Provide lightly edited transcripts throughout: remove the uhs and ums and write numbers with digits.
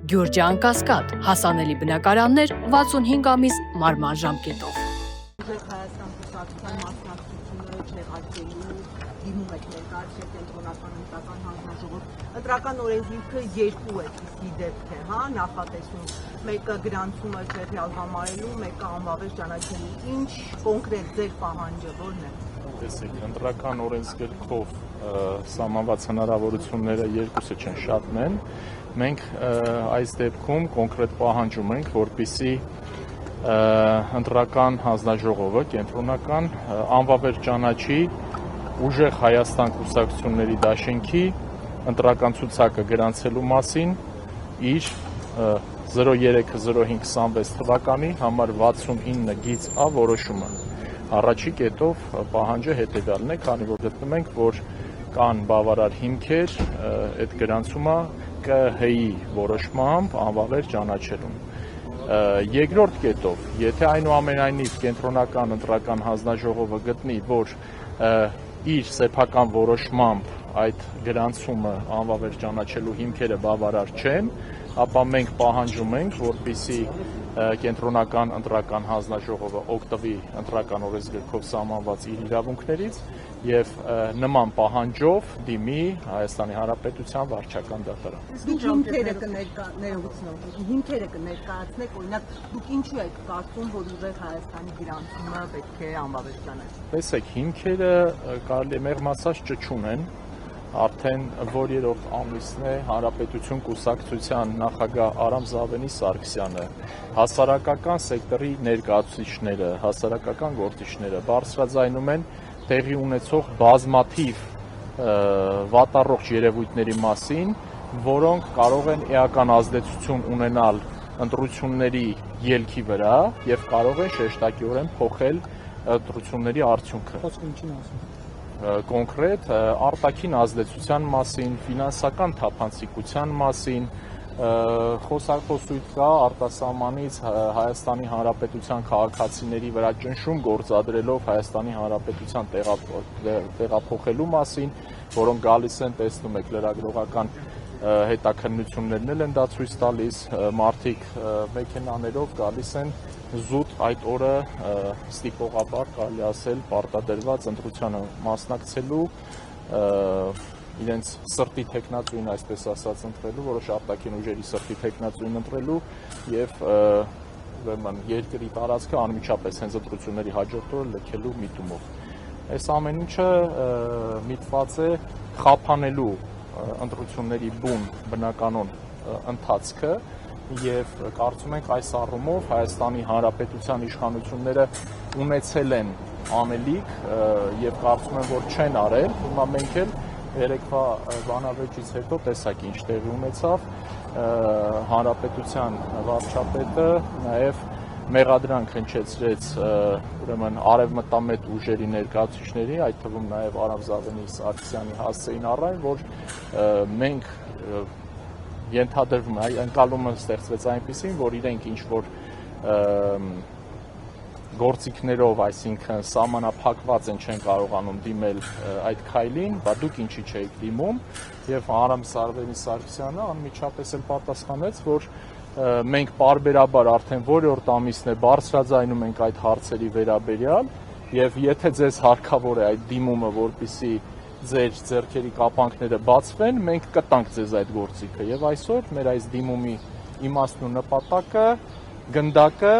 Գյուրջան Կասկադ, հասանելի բնակարաններ 65 ամիս մարման ժամկետով։ Հայաստան կուսակցության մասնակցությունը չեղարկելու դիմում եք ներկայացրել կենտրոնական ընտրական հանձնաժողով։ Ընտրական օրենսգիրքը երկու այդպիսի դեպք է, հա, նախատեսում։ Մեկը գրանցումը չեղյալ համարելու, մեկը անվավեր ճանաչելու։ Ինչ կոնկրետ ձեր պահանջը որն է։ Տեսեք, ընտրական օրենսգրքով սահմանված հնարավորությունները երկուսը չեն, շատն են։ Մենք այս դեպքում կոնկրետ պահանջում ենք, որպեսզի ընտրական հանձնաժողովը կենտրոնական անվավեր ճանաչի ուժեղ Հայաստան կուսակցությունների դաշինքի ընտրական ցուցակը գրանցելու մասին իր 03-05-26 թվականի համար 69 գիծ A որոշումը։ Առաջի կետով պահանջը հետևյալն է, քանի որ գտնում ենք, որ կան բավարար հիմքեր այդ գրանցումը ԿՀ-ի որոշմամբ անվավեր ճանաչելուն։ Երկրորդ կետով, եթե այնուամենայնիվ կենտրոնական ընտրական հանձնաժողովը գտնի, որ իր սեփական որոշմամբ այդ գրանցումը անվավեր ճանաչելու հիմքերը բավարար չեն, ապա մենք պահանջում ենք, որպեսզի կենտրոնական ընտրական հանձնաժողովը օգտվի ընտրական օրենսգրքով սահմանված իր իրավունքներից եւ նման պահանջով դիմի Հայաստանի Հանրապետության վարչական դատարան։ Հիմքերը կներկայացնեք, օրինակ դուք ինչու եք կարծում, որ ուղիղ Հայաստանի գրանցումը պետք է անվավեր ճանաչի։ Տեսեք, հիմքերը կարելի է մեղմ ասած չչունեն, արդեն որ երրորդ ամիսն է Հանրապետություն կուսակցության նախագահ Արամ Զավենի Սարգսյանը, հասարակական սեկտորի ներկայացուցիչները, հասարակական գործիչները բարձրաձայնում են տեղի ունեցող բազմաթիվ վատառողջ երևույթների մասին, որոնք կարող են էական ազդեցություն ունենալ ընտրությունների ելքի վրա եւ կարող են շեշտակիորեն փոխել ընտրությունների արդյունքը։ Կոնկրետ արտաքին ազդեցության մասին, ֆինանսական թափանցիկության մասին, խոսակցույց կա արտասահմանից Հայաստանի Հանրապետության քաղաքացիների վրա ճնշում գործադրելով Հայաստանի Հանրապետության տեղափոխելու մասին, որոնք գալիս են, տեսնում եք, լրագրողական հետաքննություններն էլ են դա ցույց տալիս, մարդիկ մեքենաներով գալիս են զուտ այդ օրը ստիպողաբար կարելի ասել պարտադրված ընտրությանը մասնակցելու, իրենց սրտի թեկնածուին այսպես ասած ընտրելու, որոշ արտաքին ուժերի սրտի թեկնածուին ընտրելու եւ ուրեմն երկրի տարածքը անմիջապես հենց ընտրությունների հաջորդ օրը լքելու միտումով։ Այս ամեն ինչը միտված է խափանելու ընտրությունների բուն բնականոն ընթացքը եւ կարծում ենք այս առումով Հայաստանի Հանրապետության իշխանությունները ունեցել են անելիք եւ կարծում եմ, որ չեն արել, հիմա մենք էլ երեկվա բանավեճից հետո տեսակ ինչ տեղի ունեցավ, Հանրապետության վարչապետը նաեւ մեղադրանք հնչեցրեց ուրեմն արևմտամետ ուժերի ներկայացուցիչների, այդ թվում նաեւ Արամ Զավենի Սարգսյանի հասցեին առայն, որ մենք ենթադրվում է, ընկալումը ստեղծվեց այնպիսին, որ իրենք ինչ-որ գործիքներով, այսինքն սահմանափակված են, չեն կարողանում դիմել այդ քայլին, բա դուք ինչի չէիք դիմում, եւ Արամ Սարգսյանը անմիջապես էլ պատասխանեց, որ մենք պարբերաբար արդեն որորդ ամիսն է բարձրաձայնում ենք այդ հարցերի վերաբերյալ, եւ եթե ձեզ հարկավոր է այդ դիմումը, որպեսզի ձեր ձեռքերի կապանքները բացվեն, մենք կտանք ձեզ այդ գործիքը եւ այսօր մեր այս դիմումի իմաստն ու նպատակը գնդակը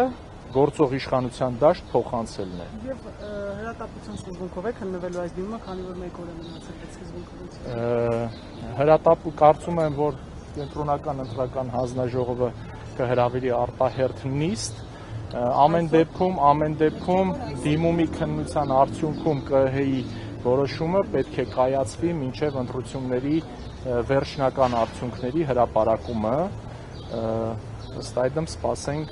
գործող իշխանության դաշտ փոխանցելն է։ Եվ հրատապության սկզբունքով եք հննվելու այս դիմումը, քանի որ մեկ օր է մնացել այդ սկզբունքից։ Հրատապը կարծում եմ, որ կենտրոնական ընտրական հանձնաժողովը կհրավիրի արտահերթ նիստ, ամեն դեպքում դիմումի քննության արդյունքում ԿՀ-ի որոշումը պետք է կայացվի մինչև ընտրությունների վերջնական արդյունքների հրապարակումը, ըստ այդմ սպասենք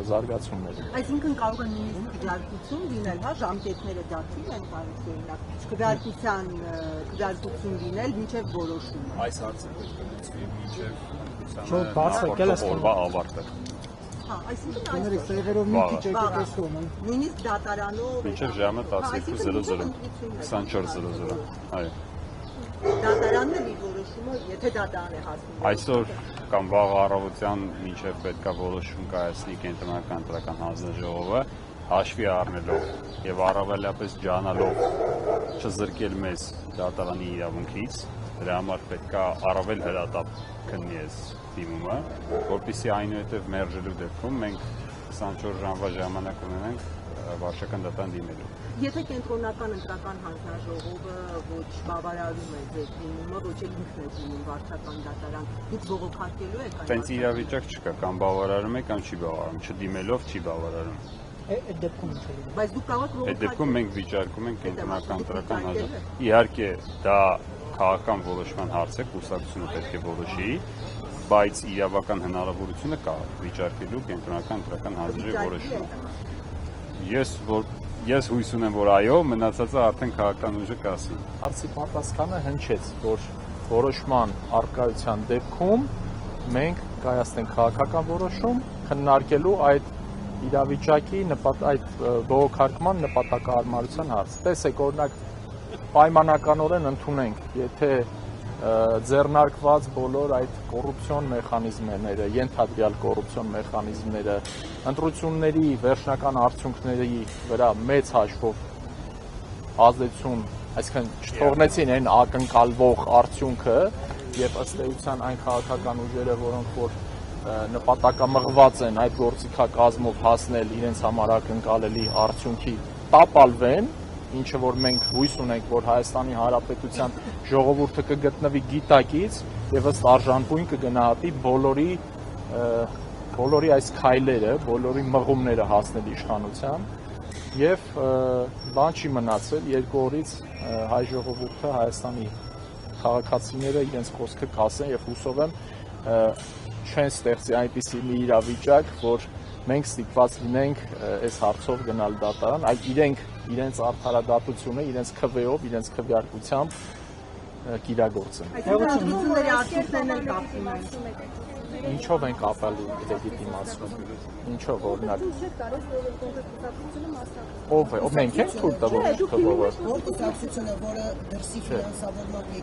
զարգացումներ։ Այսինքն կարող է նույնիսկ քվեարկություն լինել, հա, ժամկետները դարձին են կարող օրինակ քվեարկություն լինել մինչև որոշումը։ Այս հարցը պետք է լուծվի մինչև օրվա ավարտը։ Հա, այսինքն սեղերով մի քիչ եկեք տեսնում, նույնիսկ դատարանով մինչև ժամը 12:00, 24:00, այո։ Դատարանն էլ իր որոշումը որոշումը, եթե դա դան է հասնում։ Այսօր կամ վաղ առավոտյան մինչև պետքա որոշում կայացնի կենտրոնական ընտրական հանձնաժողովը, հաշվի առնելով եւ առավելապես ջանալով չզրկել մեզ դատարանի իրավունքից, դրա համար պետքա առավել հրատապ քննի այս դիմումը, որպեսզի այնուհետև մերժելու դեպքում մենք 24 ժամվա ժամանակ ունենանք վարչական դատարան դիմելու։ Եթե կենտրոնական ընտրական հանձնաժողովը ոչ բավարարում է ձեր դիմումը, ոչ էլ ինքն է դիմում վարչական դատարան, դուք բողոքարկելու եք այն։ Տենց իրավիճակ չկա, կամ բավարարում է, կամ չի բավարարում, չդիմելով չի բավարարում։ Այդ դեպքում ինչ է լինում։ Բայց դուք կարող եք Այդ դեպքում մենք վիճարկում ենք կենտրոնական ընտրական հանձնաժողով։ Իհարկե դա քաղաքական որոշման հարց է, կուսակցությունը պետք է որոշի, բայց իրավական հնարավորությունը կա վիճարկելու կենտրոնական ընտրական հանձնաժողովի որոշումը։ Ես հույս ունեմ, որ այո, մնացածը արդեն քաղաքական ուժը կասի։ Հարցի պատասխանը հնչեց, որ որոշման առկայության դեպքում մենք կայացնենք քաղաքական որոշում քննարկելու այդ իրավիճակի այդ բողոքարկման նպատակահարմարության հարց։ Տեսեք, օրինակ պայմանականորեն ընդունենք, եթե ձեռնարկված բոլոր այդ կոռուպցիոն մեխանիզմները, ենթադրյալ կոռուպցիոն մեխանիզմները, ընտրությունների վերջնական արդյունքների վրա մեծ հաշվով ազդեցություն, այսինքն չթողնեցին այն ակնկալվող արդյունքը եւ ըստ էության այն քաղաքական ուժերը, որոնք որ նպատակամղված են այդ գործիքակազմով հասնել իրենց համար ակնկալելի արդյունքի, տապալվեն, ինչը որ մենք հույս ունենք, որ Հայաստանի Հանրապետության ժողովուրդը կգտնվի գիտակից եւ ըստ արժանապույն կգնահատի բոլորի այս քայլերը, բոլորի մղումները հասնել իշխանության եւ բան չի մնացել երկու օրից հայ ժողովուրդը Հայաստանի քաղաքացիները իրենց խոսքը կասեն եւ հուսով եմ չեն ստեղծի այնպիսի մի իրավիճակ, որ մենք ստիպված լինենք այս հարցով գնալ դատարան, այլ իրենց արդարադատությունը, իրենց քվեով, իրենց քվեարկությամբ կիրագործեն։ Այսինքն արդյունքներն են կապվում են։ Ինչով են կապալի լեգիտիմացում։ Ինչով օրինակ։ Ով է, մենք ենք թույլ տվող քվեով։ Որ կուսակցությունը, որը դրսի ֆինանսավորման